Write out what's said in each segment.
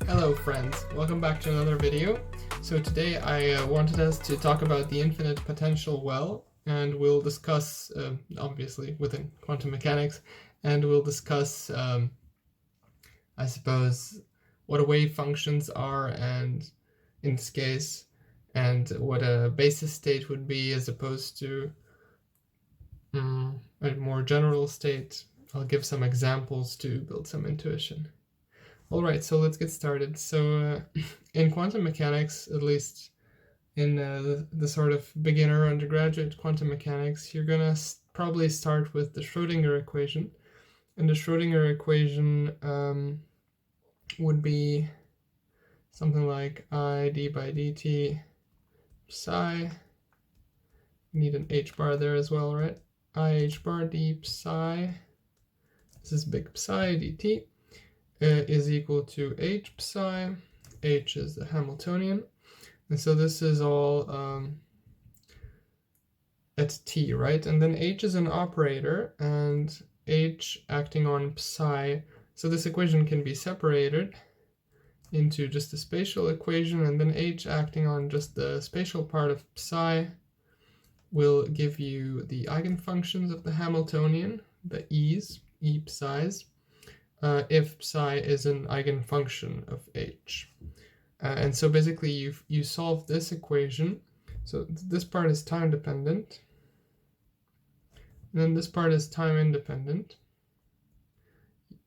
Hello friends, welcome back to another video. So today I wanted us to talk about the infinite potential well, and we'll discuss, obviously within quantum mechanics, and we'll discuss, I suppose, what wave functions are, and in this case, and what a basis state would be as opposed to a more general state. I'll give some examples to build some intuition. Alright, so let's get started. So in quantum mechanics, at least in the sort of beginner undergraduate quantum mechanics, you're gonna probably start with the Schrodinger equation. And the Schrodinger equation would be something like I d by dt psi. You need an h bar there as well, right? I h bar d psi. This is big psi dt. Is equal to h psi. H is the Hamiltonian, and so this is all at t, right? And then h is an operator, and h acting on psi. So this equation can be separated into just a spatial equation, and then h acting on just the spatial part of psi will give you the eigenfunctions of the Hamiltonian, the e's, e psi's. If psi is an eigenfunction of h. And so basically you solve this equation. So this part is time dependent. And then this part is time independent.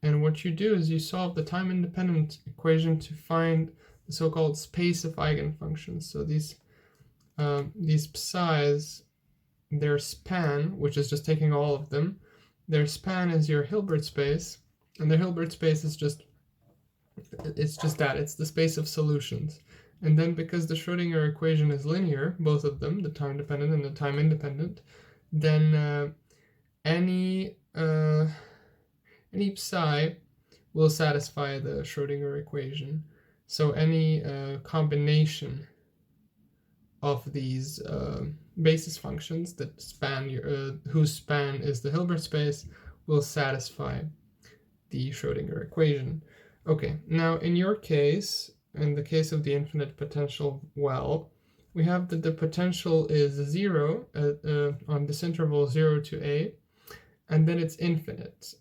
And what you do is you solve the time independent equation to find the so-called space of eigenfunctions. So these psi's, their span, which is just taking all of them, their span is your Hilbert space. And the Hilbert space is just that, it's the space of solutions. And then because the Schrodinger equation is linear, both of them, the time dependent and the time independent, then any psi will satisfy the Schrodinger equation. So any combination of these basis functions that span whose span is the Hilbert space will satisfy the Schrodinger equation. Okay, now in your case, in the case of the infinite potential well, we have that the potential is 0 on this interval 0 to a, and then it's infinite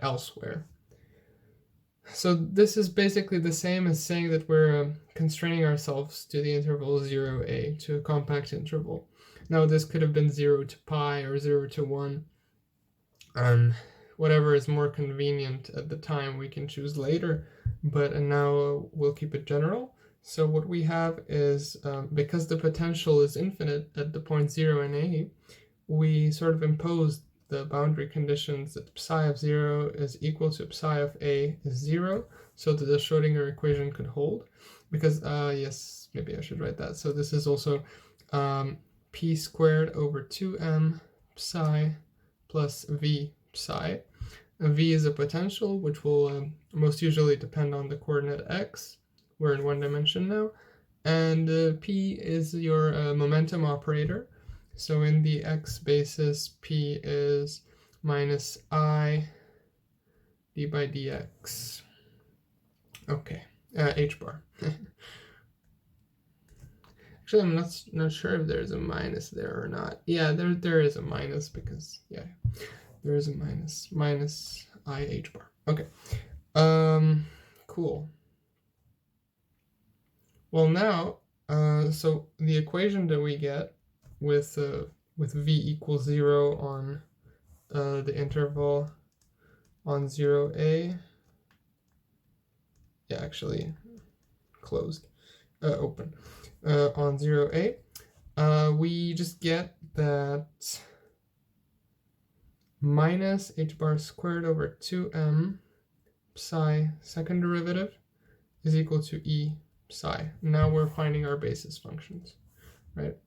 elsewhere. So this is basically the same as saying that we're constraining ourselves to the interval 0a, to a compact interval. Now this could have been 0 to pi or 0 to 1. Whatever is more convenient at the time we can choose later, but now we'll keep it general. So what we have is, because the potential is infinite at the point 0 and a, we sort of impose the boundary conditions that psi of 0 is equal to psi of a is 0, so that the Schrodinger equation could hold. Because, yes, maybe I should write that. So this is also p squared over 2m psi plus v psi. V is a potential, which will most usually depend on the coordinate x. We're in one dimension now. And p is your momentum operator. So in the x basis, p is minus I d by dx. Okay, h bar. Actually, I'm not sure if there's a minus there or not. Yeah, there is a minus because, yeah. There is a minus I h bar. Okay, cool. Well now, so the equation that we get with v equals 0 on the interval on 0a, yeah, actually closed, open, on 0a, we just get that minus h bar squared over 2m psi second derivative is equal to e psi. Now we're finding our basis functions, right?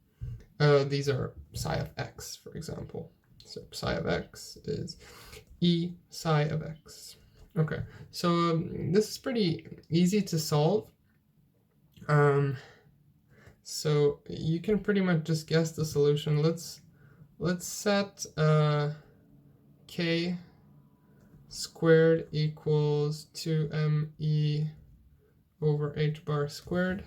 These are psi of x, for example. So psi of x is e psi of x. Okay, so this is pretty easy to solve. So you can pretty much just guess the solution. Let's set k squared equals 2me over h bar squared.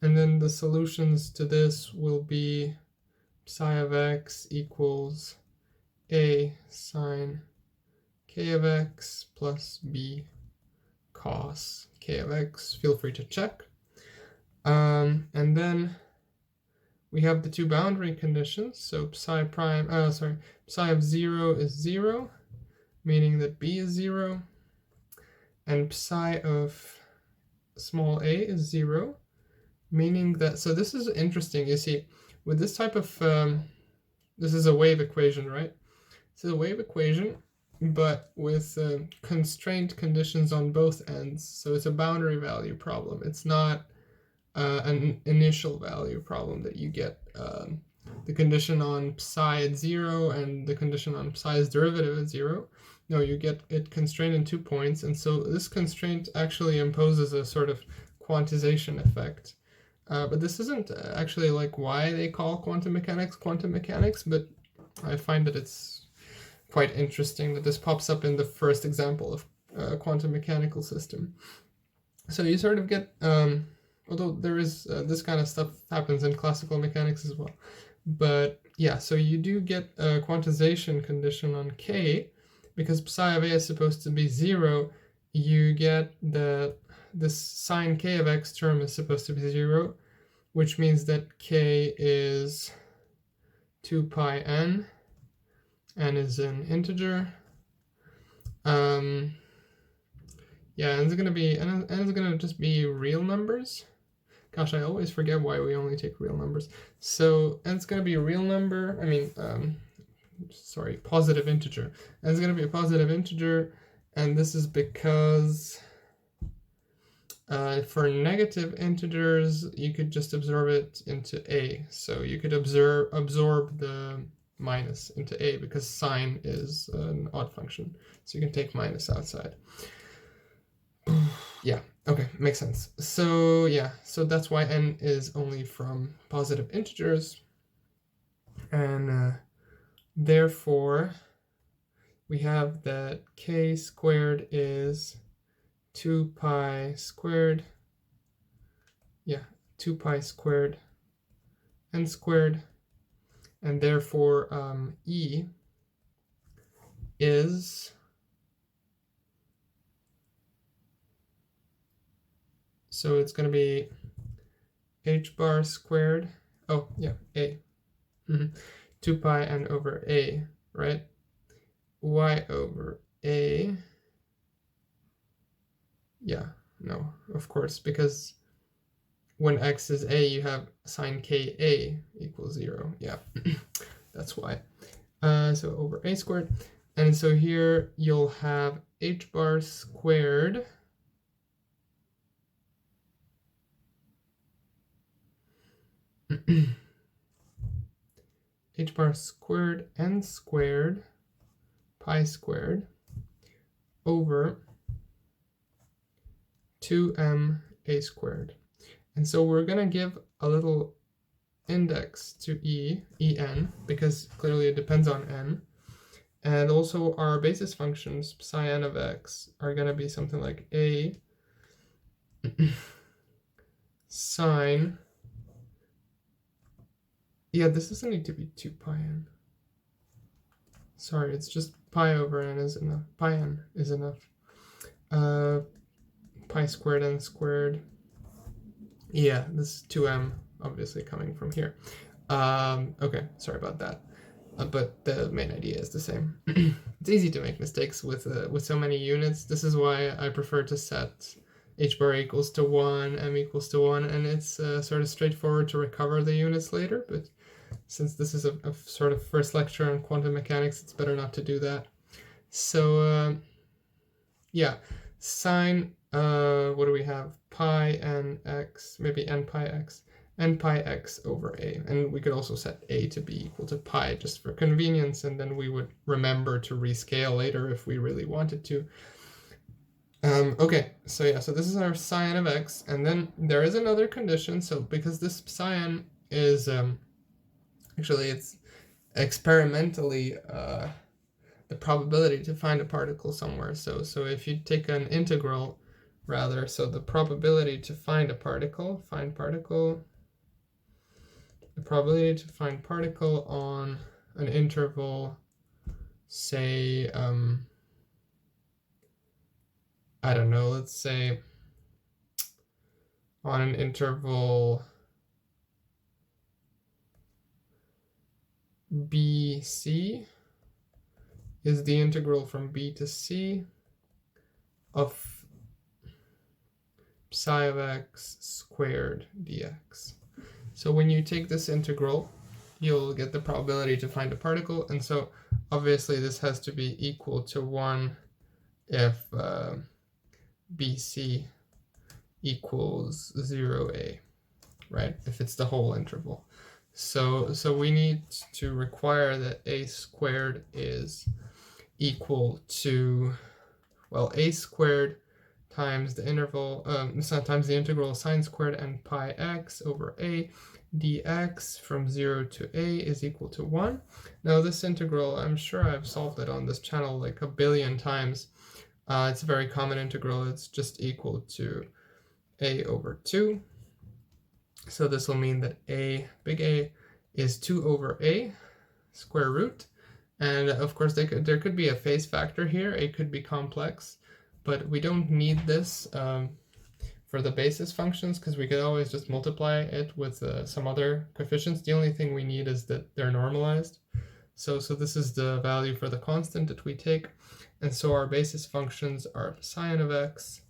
And then the solutions to this will be psi of x equals a sine k of x plus b cos k of x. Feel free to check. And then we have the two boundary conditions. So psi of 0 is 0, meaning that b is 0, and psi of small a is 0, meaning that, so this is interesting. You see, with this type of, this is a wave equation, right? This is a wave equation, but with constraint conditions on both ends. So it's a boundary value problem. It's not an initial value problem that you get the condition on psi at 0 and the condition on psi's derivative at 0. No, you get it constrained in 2 points, and so this constraint actually imposes a sort of quantization effect. But this isn't actually like why they call quantum mechanics, but I find that it's quite interesting that this pops up in the first example of quantum mechanical system. So you sort of get, although there is this kind of stuff happens in classical mechanics as well. But yeah, so you do get a quantization condition on k, because psi of a is supposed to be 0, you get that this sine k of x term is supposed to be 0, which means that k is 2 pi n is an integer. Yeah, and it's gonna just be real numbers. Gosh, I always forget why we only take real numbers. So, and it's gonna be a real number. I mean, sorry, positive integer. And it's gonna be a positive integer, and this is because for negative integers, you could just absorb it into a. So you could absorb the minus into a, because sine is an odd function. So you can take minus outside. Yeah, okay, makes sense. So yeah, so that's why n is only from positive integers. And therefore, we have that k squared is 2 pi squared, 2 pi squared n squared, and therefore E is so it's going to be h bar squared, oh yeah, a, 2 pi n over a, right? Y over a, yeah, no, of course, because when x is a, you have sine k a equals 0, yeah, that's why. So over a squared, and so here you'll have h bar squared h bar squared n squared pi squared over 2m a squared. And so we're going to give a little index to en, because clearly it depends on n. And also our basis functions, psi n of x, are going to be something like a sine. Yeah, this doesn't need to be 2 pi n. Sorry, it's just pi over n is enough. Pi n is enough. Pi squared n squared. Yeah, this is 2m, obviously coming from here. Okay, sorry about that. But the main idea is the same. It's easy to make mistakes with so many units. This is why I prefer to set h bar equals to 1, m equals to 1, and it's sort of straightforward to recover the units later. But since this is a sort of first lecture on quantum mechanics, it's better not to do that. So yeah, sine, what do we have? Pi n x, maybe n pi x over a. And we could also set a to be equal to pi just for convenience, and then we would remember to rescale later if we really wanted to. Okay, so yeah, so this is our psi n of x, and then there is another condition. So because this psi n is, actually it's experimentally the probability to find a particle somewhere. So if you take an integral rather. So the probability to find a particle, the probability to find particle on an interval, say, I don't know, let's say on an interval BC is the integral from B to C of psi of x squared dx. So when you take this integral, you'll get the probability to find a particle, and so obviously this has to be equal to 1 if BC equals 0a, right? If it's the whole interval. So we need to require that a squared is equal to, well, a squared times the interval, times the integral sine squared n pi x over a dx from 0 to a is equal to 1. Now this integral, I'm sure I've solved it on this channel like a billion times. It's a very common integral. It's just equal to a over 2. So this will mean that a, big A, is 2 over a square root. And of course there could be a phase factor here. A could be complex, but we don't need this for the basis functions, because we could always just multiply it with some other coefficients. The only thing we need is that they're normalized. So this is the value for the constant that we take. And so our basis functions are sine of x,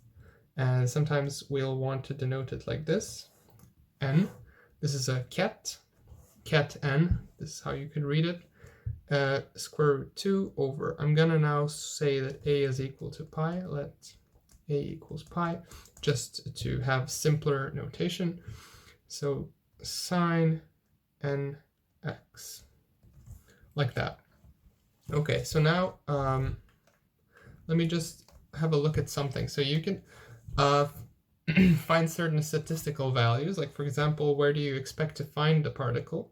and sometimes we'll want to denote it like this, n. This is a ket n, this is how you could read it, square root 2 over, I'm gonna now say that a is equal to pi, let a equals pi, just to have simpler notation. So sine nx, like that. Okay, so now let me just have a look at something. So you can find certain statistical values, like for example, where do you expect to find the particle?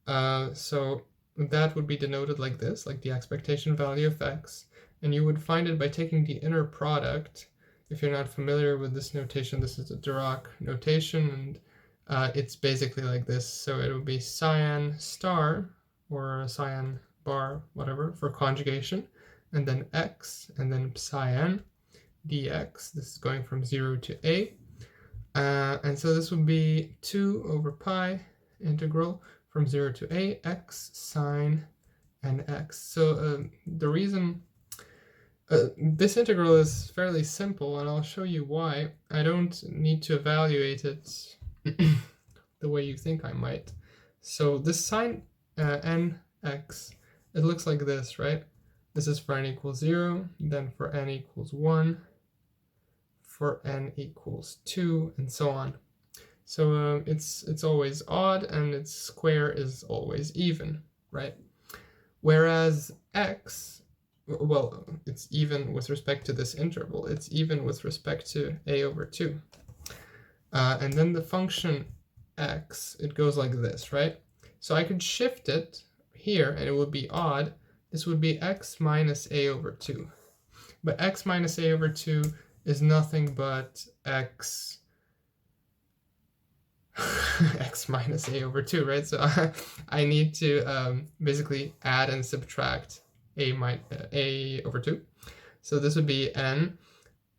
So that would be denoted like this, like the expectation value of x, and you would find it by taking the inner product. If you're not familiar with this notation, this is a Dirac notation, and it's basically like this. So it would be cyan star, or cyan bar, whatever, for conjugation, and then x, and then psi n dx. This is going from 0 to a. And so this would be 2 over pi integral from 0 to a x sine nx. So the reason this integral is fairly simple, and I'll show you why. I don't need to evaluate it the way you think I might. So this sine nx, it looks like this, right? This is for n equals 0, then for n equals 1, for n equals 2, and so on. So it's always odd, and its square is always even, right? Whereas x, well, it's even with respect to this interval. It's even with respect to a over 2. And then the function x, it goes like this, right? So I could shift it here, and it would be odd. This would be x minus a over 2. But x minus a over 2 is nothing but x x minus a over 2, right? So I need to basically add and subtract a over 2. So this would be n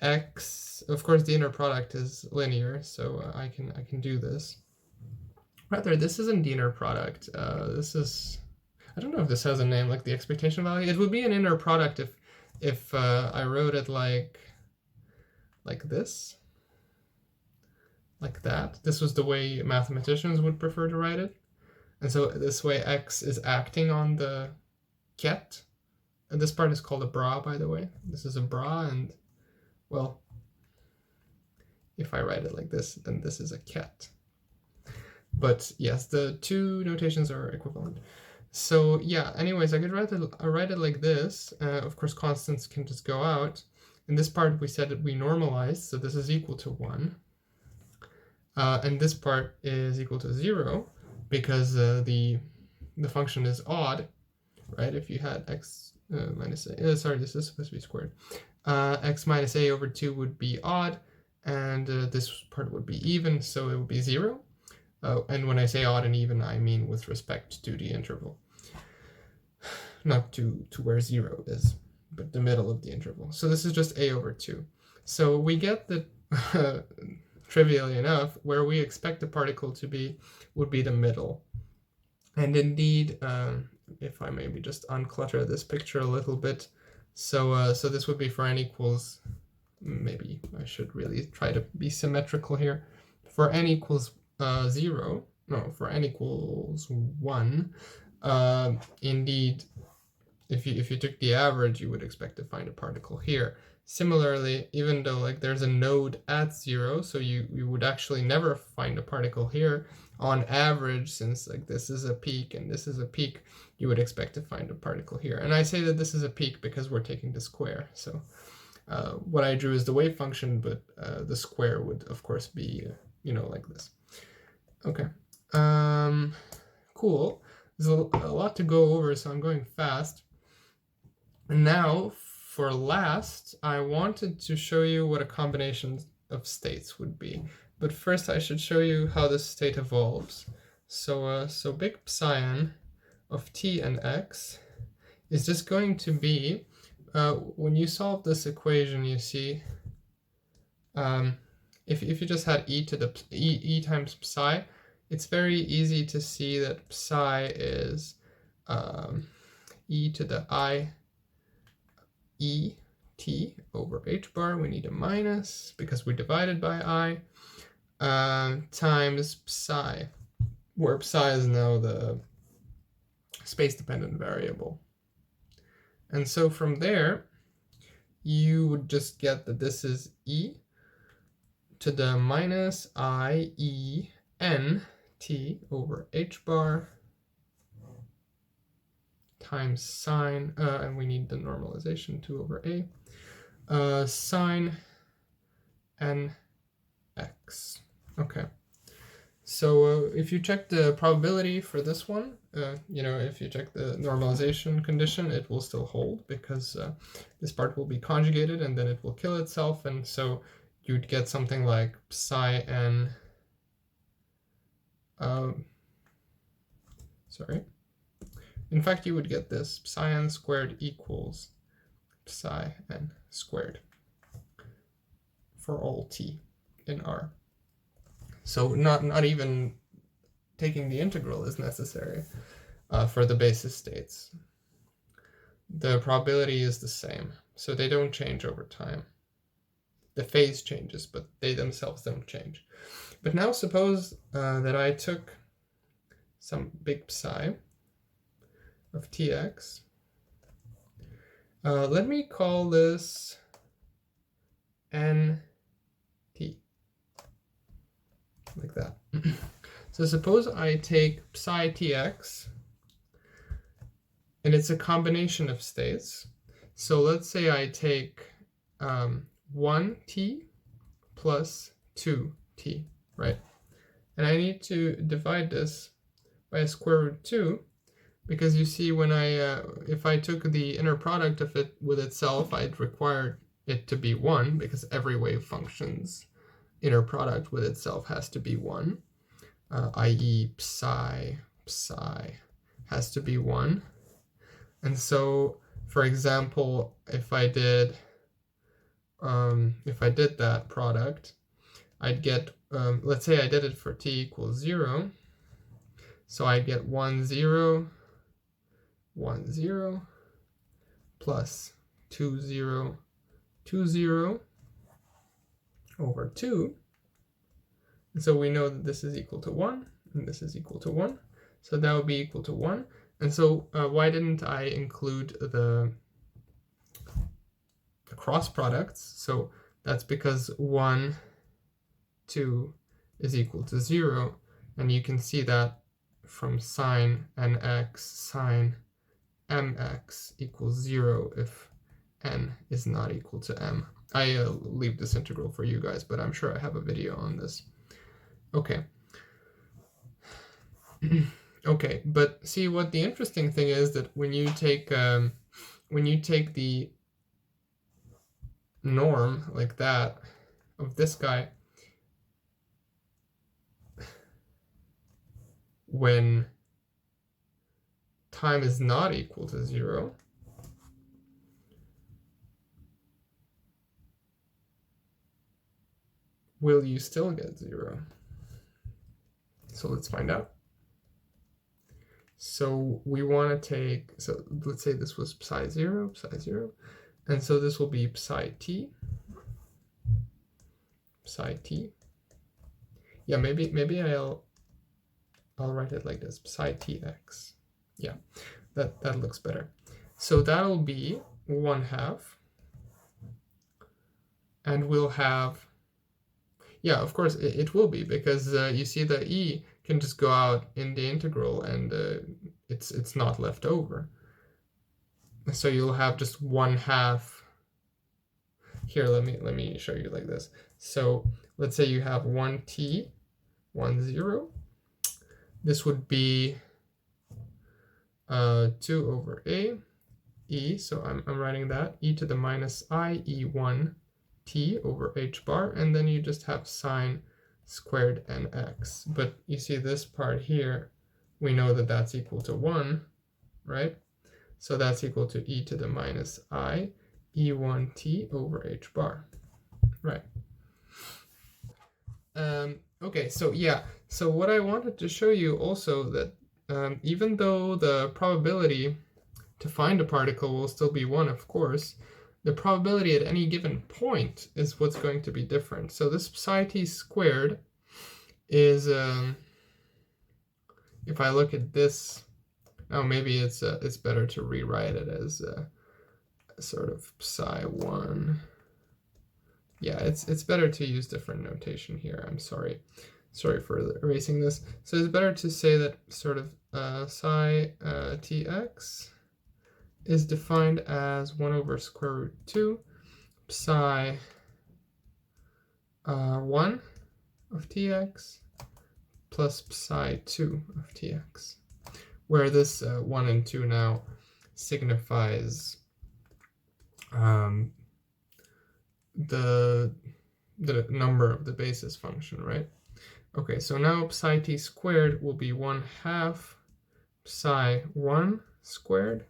x. Of course, the inner product is linear, so I can do this. Rather, this isn't the inner product. This is, I don't know if this has a name, like the expectation value. It would be an inner product if I wrote it like this. Like that. This was the way mathematicians would prefer to write it. And so this way x is acting on the ket. And this part is called a bra, by the way. This is a bra, and, well, if I write it like this, then this is a ket. But yes, the two notations are equivalent. So yeah, anyways, I could write it like this. Of course, constants can just go out. In this part, we said that we normalized, so this is equal to 1. And this part is equal to 0 because the function is odd, right? If you had x minus a, sorry, this is supposed to be squared. X minus a over 2 would be odd, and this part would be even, so it would be 0. And when I say odd and even, I mean with respect to the interval. Not to where 0 is, but the middle of the interval. So this is just a over 2. So we get that, trivially enough, where we expect the particle to be would be the middle. And indeed, if I maybe just unclutter this picture a little bit, so this would be for n equals, maybe I should really try to be symmetrical here. For n equals 0, no, for n equals 1, indeed, if you took the average, you would expect to find a particle here. Similarly, even though like there's a node at 0, so you would actually never find a particle here, on average, since like this is a peak and this is a peak, you would expect to find a particle here. And I say that this is a peak because we're taking the square. So what I drew is the wave function, but the square would of course be, like this. Okay, cool. There's a lot to go over, so I'm going fast. And now, for last, I wanted to show you what a combination of states would be. But first I should show you how this state evolves. So big psion of t and x is just going to be, when you solve this equation, you see, if you just had e times psi, it's very easy to see that psi is e to the I e t over h bar. We need a minus because we divided by I, times psi, where psi is now the space-dependent variable. And so from there, you would just get that this is e to the minus I e n t over h bar times sine, and we need the normalization 2 over a, sine n x. Okay, so if you check the probability for this one, if you check the normalization condition, it will still hold because this part will be conjugated and then it will kill itself, and so you'd get something like psi n, in fact, you would get this, psi n squared equals psi n squared for all t in R. So not even taking the integral is necessary for the basis states. The probability is the same, so they don't change over time. The phase changes, but they themselves don't change. But now suppose that I took some big psi of tx. Let me call this nt, like that. So suppose I take psi tx, and it's a combination of states. So let's say I take 1t plus 2t, right? And I need to divide this by square root 2, because you see when if I took the inner product of it with itself, I'd require it to be 1, because every wave function's inner product with itself has to be 1, i.e. psi has to be 1. And so, for example, if I did that product, I'd get, let's say I did it for t equals 0, so I'd get 1, 0, 1, 0, plus 2, 0, 2, 0 over 2. And so we know that this is equal to 1, and this is equal to 1. So that would be equal to 1. And so why didn't I include the cross products? So that's because 1, 2 is equal to 0. And you can see that from sine nx, sine mx equals 0 if n is not equal to m. I leave this integral for you guys, but I'm sure I have a video on this. Okay. Okay, but see, what the interesting thing is that when you take the norm like that, of this guy when time is not equal to 0, will you still get 0? So let's find out. So we want to take, so let's say this was psi 0, and so this will be psi t. Yeah, maybe I'll write it like this, psi tx. Yeah, that looks better. So that'll be 1/2, and we'll have, yeah, of course it will be, because you see the e can just go out in the integral, and it's not left over. So you'll have just 1/2. Here, let me show you like this. So let's say you have 1t, 1/0. This would be 2 over a e. So I'm writing that e to the minus I e1 t over h bar, and then you just have sine squared nx. But you see this part here, we know that that's equal to 1, right? So that's equal to e to the minus I e1t over h bar, right? Okay, so yeah, so what I wanted to show you also, that even though the probability to find a particle will still be 1, of course, the probability at any given point is what's going to be different. So this psi t squared is, if I look at this, oh, maybe it's better to rewrite it as sort of psi 1. Yeah, it's better to use different notation here. I'm sorry for erasing this. So it's better to say that sort of psi tx is defined as 1 over square root 2 psi 1 of tx plus psi 2 of tx, where this 1 and 2 now signifies the number of the basis function, right? Okay, so now psi t squared will be 1/2 psi 1 squared.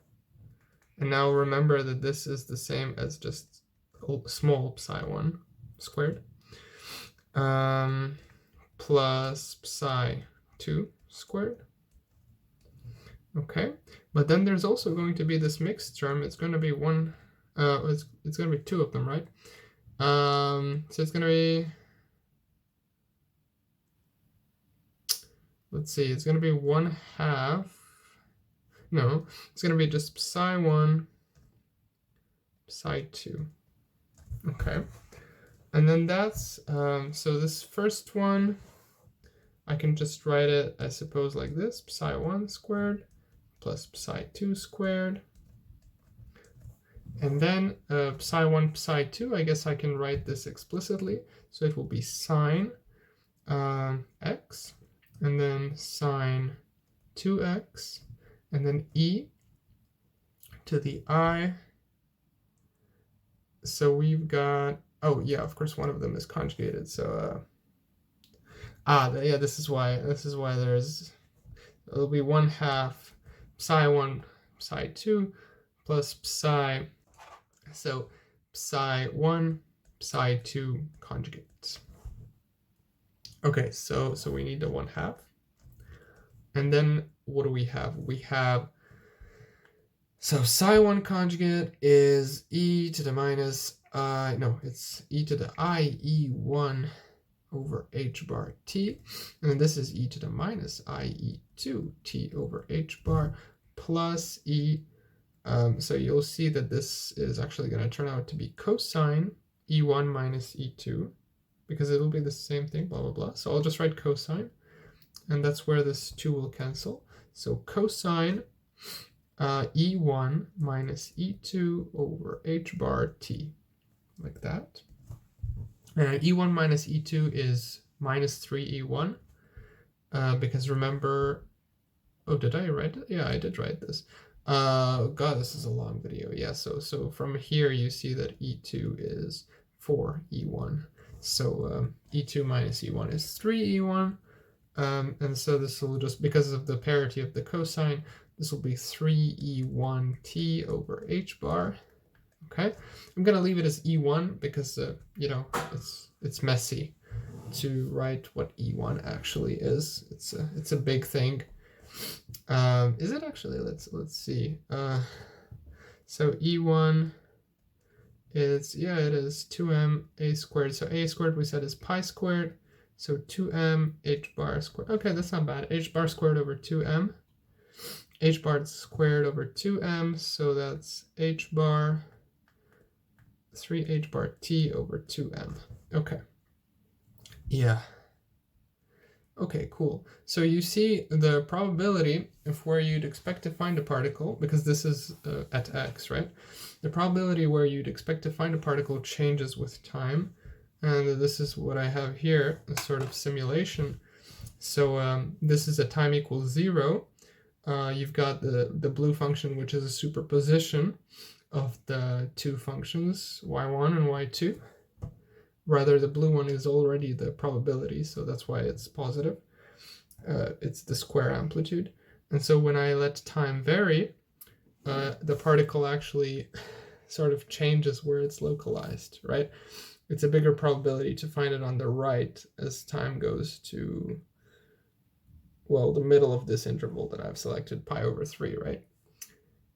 And now remember that this is the same as just small psi 1 squared, plus psi 2 squared. Okay, but then there's also going to be this mixed term. It's going to be it's going to be 2 of them, right? So it's going to be, let's see, it's going to be 1/2. No, it's going to be just psi 1, psi 2. Okay. And then that's, so this first one, I can just write it, I suppose, like this, psi 1 squared plus psi 2 squared. And then psi 1, psi 2, I guess I can write this explicitly. So it will be sine x, and then sine 2x, and then e to the I. So we've got, oh yeah, of course one of them is conjugated. So yeah, this is why there's, it'll be 1/2 psi 1 psi 2 plus psi, so psi 1 psi 2 conjugates. Okay, so we need the 1/2. And then what do we have? We have, so psi 1 conjugate is e to the minus I, no, it's e to the I e1 over h bar t, and then this is e to the minus I e2 t over h bar plus e, so you'll see that this is actually going to turn out to be cosine e1 minus e2, because it'll be the same thing, blah, blah, blah. So I'll just write cosine, and that's where this 2 will cancel. So cosine e1 minus e2 over h bar t, like that. E1 minus e2 is minus 3e1, because remember, oh, did I write it? Yeah, I did write this. God, this is a long video. Yeah, so from here you see that e2 is 4e1. So E2 minus E1 is 3E1. And so this will just, because of the parity of the cosine, this will be 3E1t over h bar. Okay, I'm gonna leave it as E1 because you know, it's messy to write what E1 actually is. It's a big thing. Is it actually? Let's see. So E1 is, yeah, it is 2m a squared. So a squared we said is pi squared. So 2m h bar squared. Okay, that's not bad. H bar squared over 2m. H bar squared over 2m. So that's h bar 3h bar t over 2m. Okay. Yeah. Okay, cool. So you see the probability of where you'd expect to find a particle, because this is at x, right? The probability where you'd expect to find a particle changes with time. And this is what I have here, a sort of simulation. So this is at time equals 0. You've got the blue function, which is a superposition of the two functions, y1 and y2. Rather, the blue one is already the probability, so that's why it's positive. It's the square amplitude. And so when I let time vary, the particle actually sort of changes where it's localized, right? It's a bigger probability to find it on the right as time goes to, well, the middle of this interval that I've selected, pi over 3, right?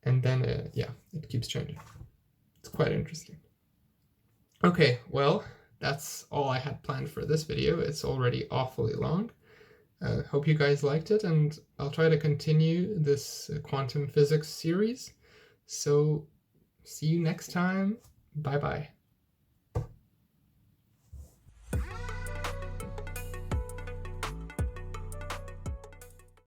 And then, yeah, it keeps changing. It's quite interesting. Okay, well, that's all I had planned for this video. It's already awfully long. Hope you guys liked it, and I'll try to continue this quantum physics series. So see you next time. Bye-bye.